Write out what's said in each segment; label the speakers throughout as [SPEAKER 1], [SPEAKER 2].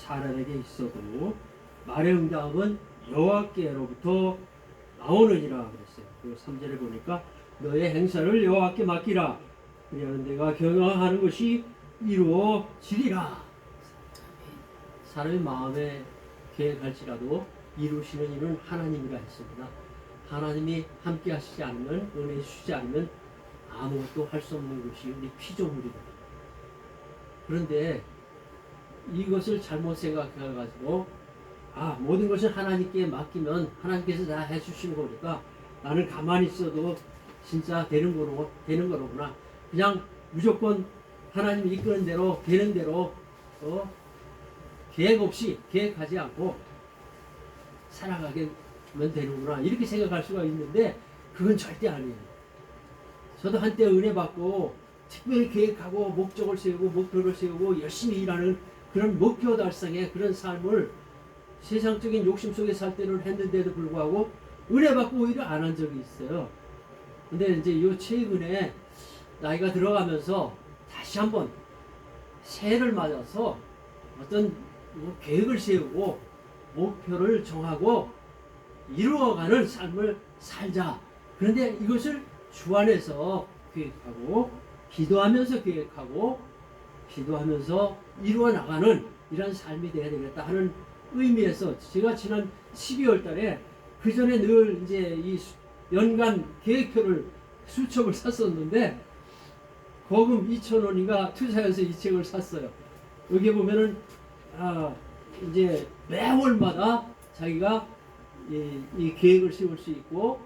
[SPEAKER 1] 사람에게 있어도 말의 응답은 여호와께로부터 나오느니라 그랬어요. 그 3절에 보니까 너의 행사를 여호와께 맡기라. 그리하면 내가 경영하는 것이 이루어지리라. 사람의 마음에 계획할지라도 이루시는 일은 하나님이라 했습니다. 하나님이 함께 하시지 않으면, 은혜 주시지 않으면 아무것도 할 수 없는 것이 우리 피조물이거든요. 그런데 이것을 잘못 생각해가지고 모든 것을 하나님께 맡기면 하나님께서 다 해주시는 거니까 나는 가만히 있어도 진짜 되는 거로구나. 그냥 무조건 하나님이 이끄는 대로 되는 대로 계획 없이 계획하지 않고 살아가게 하면 되는구나 이렇게 생각할 수가 있는데 그건 절대 아니에요. 저도 한때 은혜 받고 특별히 계획하고 목적을 세우고 목표를 세우고 열심히 일하는 그런 목표 달성의 그런 삶을 세상적인 욕심 속에 살 때는 했는데도 불구하고 은혜 받고 오히려 안 한 적이 있어요. 근데 이제 요 최근에 나이가 들어가면서 다시 한번 새해를 맞아서 어떤 계획을 세우고 목표를 정하고 이루어가는 삶을 살자. 그런데 이것을 주 안에서 계획하고 기도하면서 계획하고 기도하면서 이루어 나가는 이런 삶이 되어야 되겠다 하는 의미에서 제가 지난 12월 달에 그 전에 늘 이제 이 연간 계획표를 수첩을 샀었는데 거금 2,000원인가 투자해서 이 책을 샀어요. 여기 보면은 이제 매월마다 자기가 이 계획을 세울 수 있고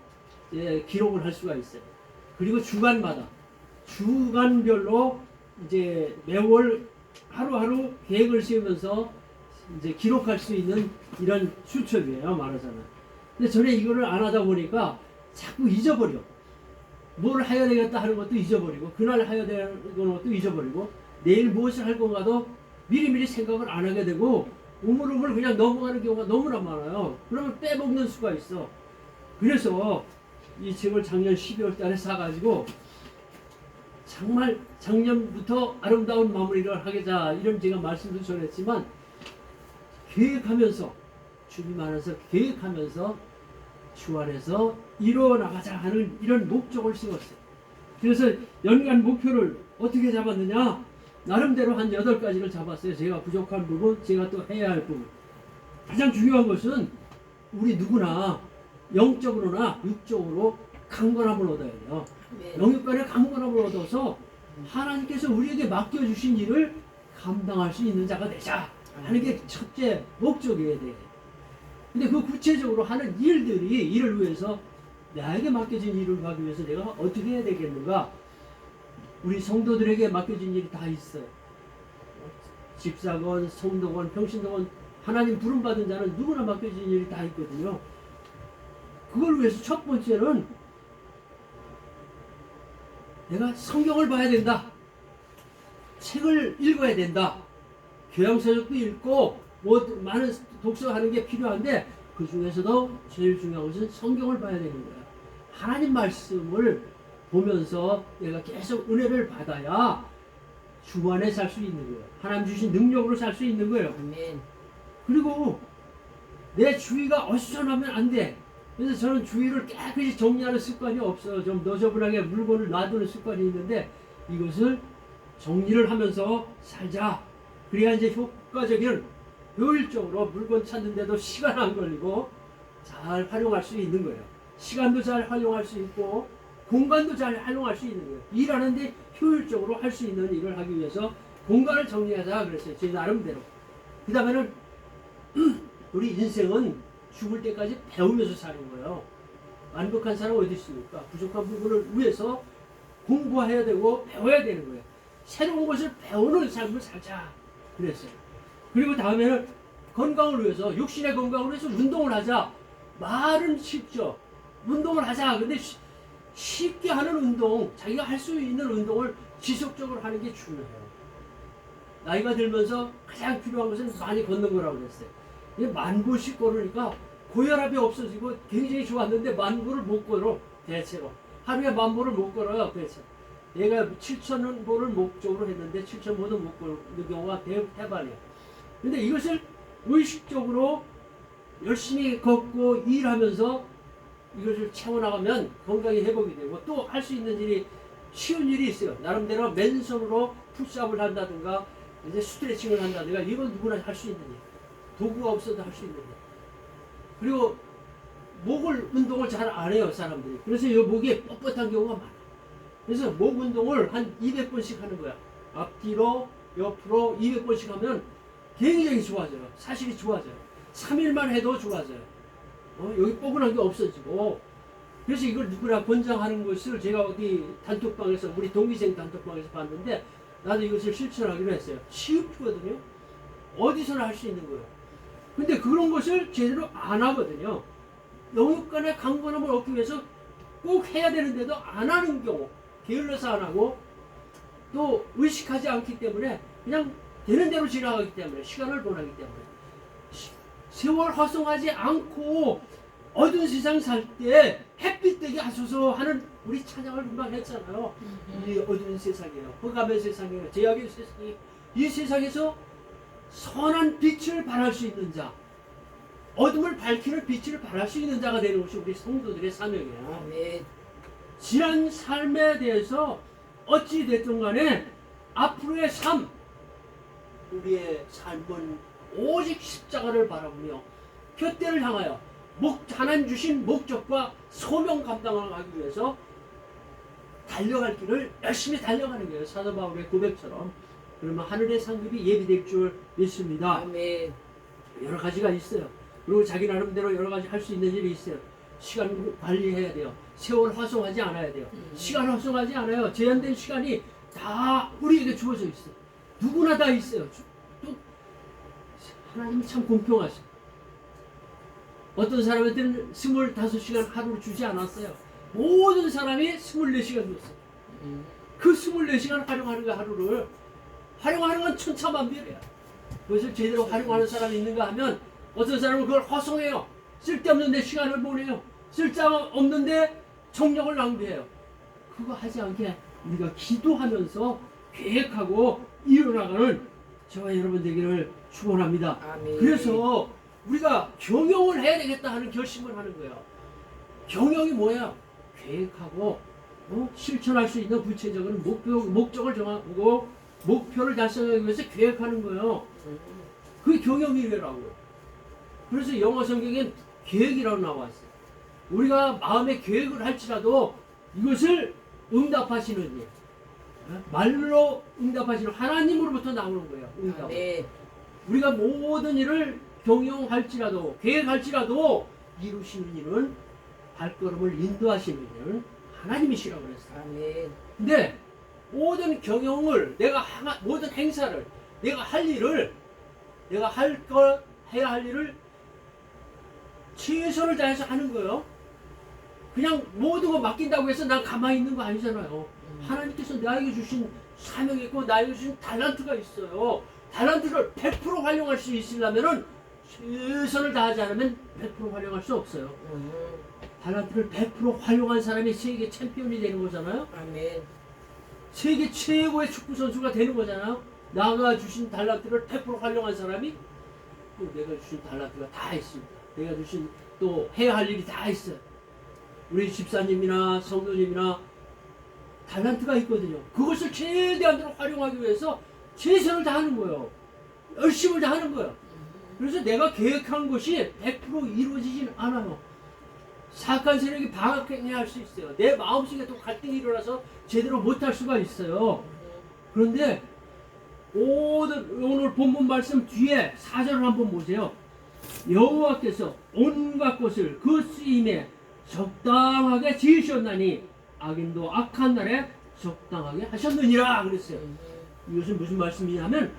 [SPEAKER 1] 기록을 할 수가 있어요. 그리고 주간별로 이제 매월 하루하루 계획을 세우면서 이제 기록할 수 있는 이런 수첩이에요, 말하자면. 근데 전에 이거를 안 하다 보니까 자꾸 잊어버려. 뭘 해야 되겠다 하는 것도 잊어버리고, 그날 해야 되는 것도 잊어버리고, 내일 무엇을 할 건가도 미리미리 생각을 안 하게 되고, 우물우물 그냥 넘어가는 경우가 너무나 많아요. 그러면 빼먹는 수가 있어. 그래서 이 책을 작년 12월 달에 사가지고, 정말 작년부터 아름다운 마무리를 하겠다 이런 제가 말씀도 전했지만 계획하면서 주님 안에서 계획하면서 주 안에서 이루어 나가자 하는 이런 목적을 세웠어요. 그래서 연간 목표를 어떻게 잡았느냐? 나름대로 한 8가지를 잡았어요. 제가 부족한 부분, 제가 또 해야 할 부분. 가장 중요한 것은 우리 누구나 영적으로나 육적으로 강건함을 얻어야 돼요. 영육간의 강건함을 얻어서 하나님께서 우리에게 맡겨주신 일을 감당할 수 있는 자가 되자 하는 게 첫째 목적이어야 돼요. 근데 그 구체적으로 하는 일을 위해서 나에게 맡겨진 일을 하기 위해서 내가 어떻게 해야 되겠는가? 우리 성도들에게 맡겨진 일이 다 있어요. 집사건, 성도건, 평신도건 하나님 부름받은 자는 누구나 맡겨진 일이 다 있거든요. 그걸 위해서 첫 번째는 내가 성경을 봐야 된다. 책을 읽어야 된다. 교양서적도 읽고 많은 독서하는 게 필요한데 그 중에서도 제일 중요한 것은 성경을 봐야 되는 거야. 하나님 말씀을 보면서 내가 계속 은혜를 받아야 주 안에 살 수 있는 거예요. 하나님 주신 능력으로 살 수 있는 거예요.
[SPEAKER 2] 아멘.
[SPEAKER 1] 그리고 내 주위가 어수선하면 안 돼. 그래서 저는 주위를 깨끗이 정리하는 습관이 없어요. 좀 너저분하게 물건을 놔두는 습관이 있는데 이것을 정리를 하면서 살자. 그래야 이제 효과적인 효율적으로 물건 찾는데도 시간 안 걸리고 잘 활용할 수 있는 거예요. 시간도 잘 활용할 수 있고 공간도 잘 활용할 수 있는 거예요. 일하는데 효율적으로 할 수 있는 일을 하기 위해서 공간을 정리하자 그랬어요. 제 나름대로. 그 다음에는 우리 인생은 죽을 때까지 배우면서 사는 거예요. 완벽한 사람 어디 있습니까? 부족한 부분을 위해서 공부해야 되고 배워야 되는 거예요. 새로운 것을 배우는 삶을 살자 그랬어요. 그리고 다음에는 건강을 위해서, 육신의 건강을 위해서 운동을 하자. 말은 쉽죠. 운동을 하자. 근데 쉽게 하는 운동, 자기가 할 수 있는 운동을 지속적으로 하는 게 중요해요. 나이가 들면서 가장 필요한 것은 많이 걷는 거라고 그랬어요. 만보씩 걸으니까 고혈압이 없어지고 굉장히 좋았는데 만보를 못 걸어. 대체로 하루에 만보를 못 걸어요. 대체 내가 7,000보를 목적으로 했는데 7,000보도 못 걸는 경우가 대반이에요. 근데 이것을 의식적으로 열심히 걷고 일하면서 이것을 채워나가면 건강이 회복이 되고 또 할 수 있는 일이 쉬운 일이 있어요. 나름대로 맨손으로 푸시업을 한다든가 이제 스트레칭을 한다든가 이건 누구나 할 수 있는 일. 도구가 없어도 할 수 있는 일. 그리고 목을 운동을 잘 안 해요 사람들이. 그래서 이 목이 뻣뻣한 경우가 많아. 그래서 목 운동을 한 200번씩 하는 거야. 앞뒤로 옆으로 200번씩 하면 굉장히 좋아져요. 사실이 좋아져요. 3일만 해도 좋아져요. 여기 뻐근한 게 없어지고. 그래서 이걸 누구나 권장하는 것을 제가 어디 단톡방에서 우리 동기생 단톡방에서 봤는데 나도 이것을 실천하기로 했어요. 쉽거든요. 어디서나 할 수 있는 거예요. 근데 그런 것을 제대로 안 하거든요. 영육 간의 강건함을 얻기 위해서 꼭 해야 되는데도 안 하는 경우, 게을러서 안 하고 또 의식하지 않기 때문에 그냥 되는 대로 지나가기 때문에 시간을 보내기 때문에 세월 허송하지 않고 어두운 세상 살 때 햇빛 되게 하소서 하는 우리 찬양을 금방 했잖아요. 이 어두운 세상이에요. 흑암의 세상이에요. 제약의 세상이 이 세상에서 선한 빛을 발할 수 있는 자, 어둠을 밝히는 빛을 발할 수 있는 자가 되는 것이 우리 성도들의 사명이에요.
[SPEAKER 2] 아멘.
[SPEAKER 1] 지난 삶에 대해서 어찌 됐든 간에 앞으로의 삶, 우리의 삶은 오직 십자가를 바라보며 표대를 향하여 하나님 주신 목적과 소명 감당을 하기 위해서 달려갈 길을 열심히 달려가는 거예요. 사도 바울의 고백처럼. 그러면 하늘의 상급이 예비될 줄 믿습니다.
[SPEAKER 2] 아멘.
[SPEAKER 1] 여러 가지가 있어요. 그리고 자기 나름대로 여러 가지 할 수 있는 일이 있어요. 시간 관리해야 돼요. 세월 허송하지 않아야 돼요. 시간 허송하지 않아요. 제한된 시간이 다 우리에게 주어져 있어요. 누구나 다 있어요. 또 하나님이 참 공평하셔. 어떤 사람한테는 25시간 하루를 주지 않았어요. 모든 사람이 24시간 줬어요. 그 24시간 활용하는 거 하루를 활용하는 건 천차만별이야. 그것을 제대로 활용하는 사람이 있는가 하면 어떤 사람은 그걸 허송해요. 쓸데없는데 시간을 보내요. 쓸데없는데 정력을 낭비해요. 그거 하지 않게 우리가 기도하면서 계획하고 이뤄나가는 저와 여러분 되기를 축원합니다.
[SPEAKER 2] 아멘.
[SPEAKER 1] 그래서 우리가 경영을 해야 되겠다 하는 결심을 하는 거예요. 경영이 뭐야? 계획하고 실천할 수 있는 구체적인 목적을 정하고 목표를 달성하기 위해서 계획하는 거예요. 그게 경영이래라고요. 그래서 영어 성경엔 계획이라고 나와 있어요. 우리가 마음에 계획을 할지라도 이것을 응답하시는 일, 말로 응답하시는 하나님으로부터 나오는 거예요. 응답.
[SPEAKER 2] 네.
[SPEAKER 1] 우리가 모든 일을 경영할지라도 계획할지라도 이루시는 일은 발걸음을 인도하시는 일은 하나님이시라고 그랬어요.
[SPEAKER 2] 아멘.
[SPEAKER 1] 근데 모든 경영을 모든 행사를 내가 할 일을 내가 해야 할 일을 최선을 다해서 하는 거예요. 그냥 모든 거 맡긴다고 해서 난 가만히 있는 거 아니잖아요. 하나님께서 나에게 주신 사명이 있고 나에게 주신 달란트가 있어요. 달란트를 100% 활용할 수 있으려면은 최선을 다하지 않으면 100% 활용할 수 없어요. 달란트를 100% 활용한 사람이 세계 챔피언이 되는 거잖아요.
[SPEAKER 2] 아멘.
[SPEAKER 1] 세계 최고의 축구 선수가 되는 거잖아요. 나가 주신 달란트를 100% 활용한 사람이 또 내가 주신 달란트가 다 있습니다. 내가 주신 또 해야 할 일이 다 있어요. 우리 집사님이나 성도님이나 달란트가 있거든요. 그것을 최대한으로 활용하기 위해서 최선을 다하는 거예요. 열심을 다하는 거예요. 그래서 내가 계획한 것이 100% 이루어지진 않아요. 사악한 세력이 방해할 수 있어요. 내 마음속에 또 갈등이 일어나서 제대로 못할 수가 있어요. 그런데 오늘 본문 말씀 뒤에 4절을 한번 보세요. 여호와께서 온갖 것을 그 쓰임에 적당하게 지으셨나니 악인도 악한 날에 적당하게 하셨느니라 그랬어요. 이것은 무슨 말씀이냐면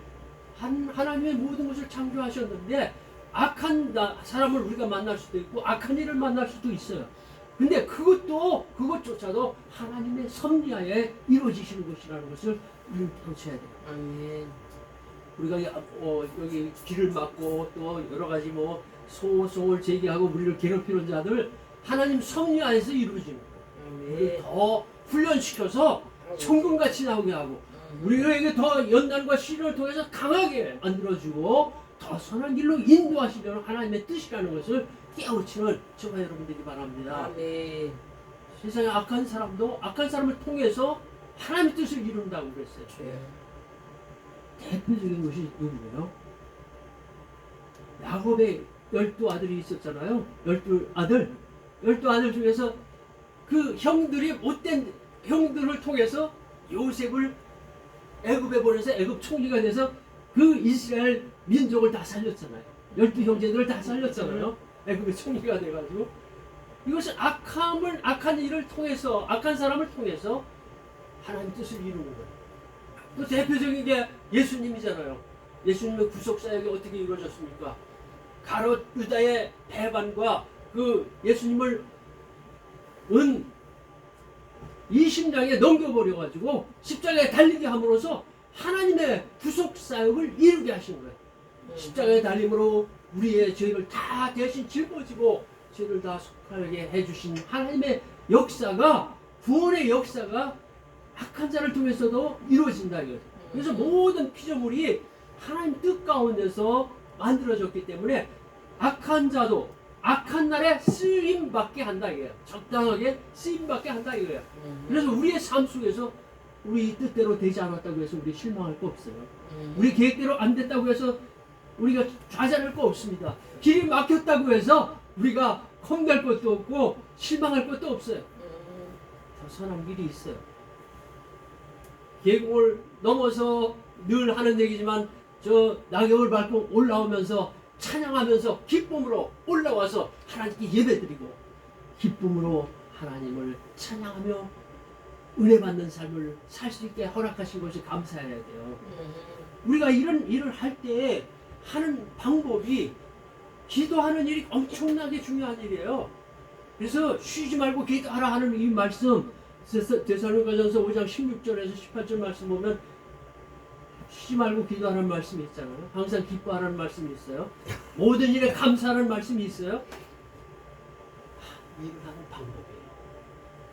[SPEAKER 1] 하나님의 모든 것을 창조하셨는데 악한 사람을 우리가 만날 수도 있고 악한 일을 만날 수도 있어요. 근데 그것조차도 하나님의 섭리하에 이루어지시는 것이라는 것을 인정해야 돼요.
[SPEAKER 2] 아멘.
[SPEAKER 1] 우리가 여기 길을 막고 또 여러 가지 소송을 제기하고 우리를 괴롭히는 자들 하나님 섭리 안에서 이루어지는 거예요. 우리를 더 훈련시켜서 천군같이 나오게 하고 우리에게 더 연단과 시련을 통해서 강하게 만들어주고 더 선한 길로 인도하시려는 하나님의 뜻이라는 것을 깨우치는 저와 여러분들이 바랍니다.
[SPEAKER 2] 아멘.
[SPEAKER 1] 세상에 악한 사람도 악한 사람을 통해서 하나님의 뜻을 이룬다고 그랬어요.
[SPEAKER 2] 네.
[SPEAKER 1] 대표적인 것이 누구예요? 야곱의 12아들이 있었잖아요. 12아들 중에서 그 형들이 못된 형들을 통해서 요셉을 애굽에 보내서 애굽 총리가 돼서 그 이스라엘 민족을 다 살렸잖아요. 12형제들을 다 살렸잖아요. 애굽의 총리가 돼가지고 이것은 악한 일을 통해서 악한 사람을 통해서 하나님 뜻을 이루는 거예요. 또 대표적인 게 예수님이잖아요. 예수님의 구속 사역이 어떻게 이루어졌습니까? 가롯 유다의 배반과 그 예수님을 은 이심장에 넘겨버려가지고 십자가에 달리게 함으로써 하나님의 구속 사역을 이루게 하신 거예요. 십자가에 달림으로 우리의 죄를 다 대신 짊어지고 죄를 다 속하게 해주신 하나님의 역사가 구원의 역사가 악한 자를 통해서도 이루어진다 이거예요. 그래서 모든 피조물이 하나님 뜻 가운데서 만들어졌기 때문에 악한 자도 악한 날에 쓰임받게 한다 이거예요. 적당하게 쓰임받게 한다 이거예요. 그래서 우리의 삶 속에서 우리 뜻대로 되지 않았다고 해서 우리 실망할 거 없어요. 우리 계획대로 안 됐다고 해서 우리가 좌절할 거 없습니다. 길이 막혔다고 해서 우리가 겁낼 것도 없고 실망할 것도 없어요. 더 선한 길이 있어요. 계곡을 넘어서 늘 하는 얘기지만 저 낙엽을 밟고 올라오면서 찬양하면서 기쁨으로 올라와서 하나님께 예배드리고 기쁨으로 하나님을 찬양하며 은혜 받는 삶을 살 수 있게 허락하신 것이 감사해야 돼요. 우리가 이런 일을 할 때 하는 방법이 기도하는 일이 엄청나게 중요한 일이에요. 그래서 쉬지 말고 기도하라 하는 이 말씀 데살로니가전서 5장 16절에서 18절 말씀 보면 쉬지 말고 기도하라는 말씀이 있잖아요. 항상 기뻐하라는 말씀이 있어요. 모든 일에 감사하라는 말씀이 있어요. 일을 하는 방법이에요.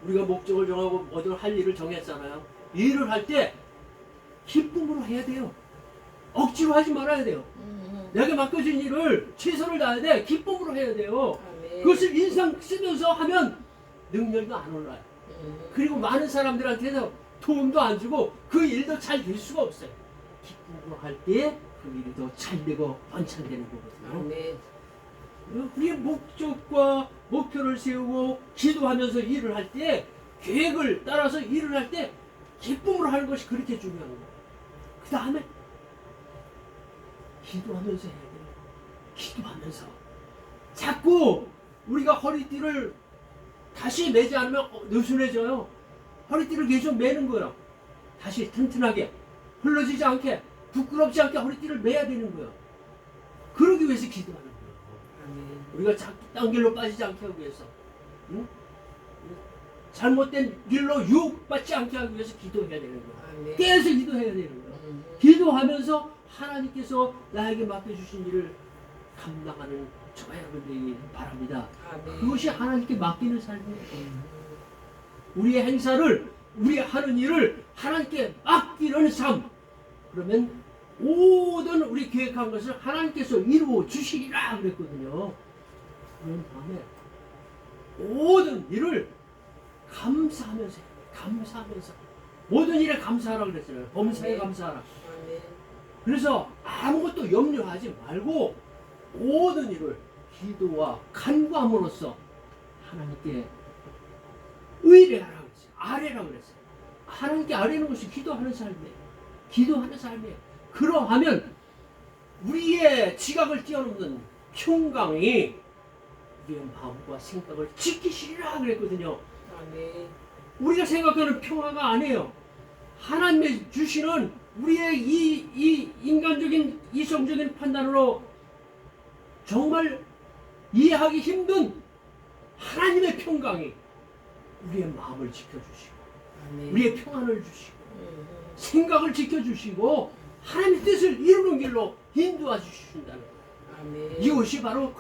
[SPEAKER 1] 우리가 목적을 정하고 모든 할 일을 정했잖아요. 일을 할 때 기쁨으로 해야 돼요. 억지로 하지 말아야 돼요. 내가 맡겨진 일을 최선을 다해야 돼. 기쁨으로 해야 돼요. 그것을 인상 쓰면서 하면 능력도 안 올라요. 그리고 많은 사람들한테는 도움도 안 주고 그 일도 잘 될 수가 없어요. 기쁨으로 할 때 그 일이 더 잘 되고 번창되는 거거든요. 우리의 목적과 목표를 세우고 기도하면서 일을 할 때 계획을 따라서 일을 할 때 기쁨으로 하는 것이 그렇게 중요한 거예요. 그 다음에 기도하면서 해야 돼요. 기도하면서 자꾸 우리가 허리띠를 다시 매지 않으면 느슨해져요. 허리띠를 계속 매는 거예요. 다시 튼튼하게 흘러지지 않게 부끄럽지 않게 허리띠를 매야 되는 거예요. 그러기 위해서 기도하는 거예요. 우리가 자꾸 딴 길로 빠지지 않게 하기 위해서, 응? 잘못된 길로 유혹받지 않게 하기 위해서 기도해야 되는 거예요. 계속 기도해야 되는 거예요. 기도하면서 하나님께서 나에게 맡겨주신 일을 감당하는 저와 여러분들이 바랍니다. 그것이 하나님께 맡기는 삶이에요. 우리의 행사를, 우리 하는 일을 하나님께 맡기는 삶. 그러면 모든 우리 계획한 것을 하나님께서 이루어 주시리라 그랬거든요. 그런 다음에 모든 일을 감사하면서 해요. 감사하면서 모든 일에 감사하라 그랬잖아요. 범사에 감사하라. 그래서 아무것도 염려하지 말고 모든 일을 기도와 간구함으로써 하나님께 의뢰하라 그랬어요. 아뢰라 그랬어요. 하나님께 아뢰는 것이 기도하는 삶이에요. 기도하는 삶이에요. 그러하면 우리의 지각을 뛰어넘는 평강이 우리의 마음과 생각을 지키시리라 그랬거든요. 우리가 생각하는 평화가 아니에요. 하나님이 주시는 우리의 이 인간적인 이성적인 판단으로 정말 이해하기 힘든 하나님의 평강이 우리의 마음을 지켜주시고 우리의 평안을 주시고 생각을 지켜주시고 하나님의 뜻을 이루는 길로 인도해 주신다는 거예요. 이것이 바로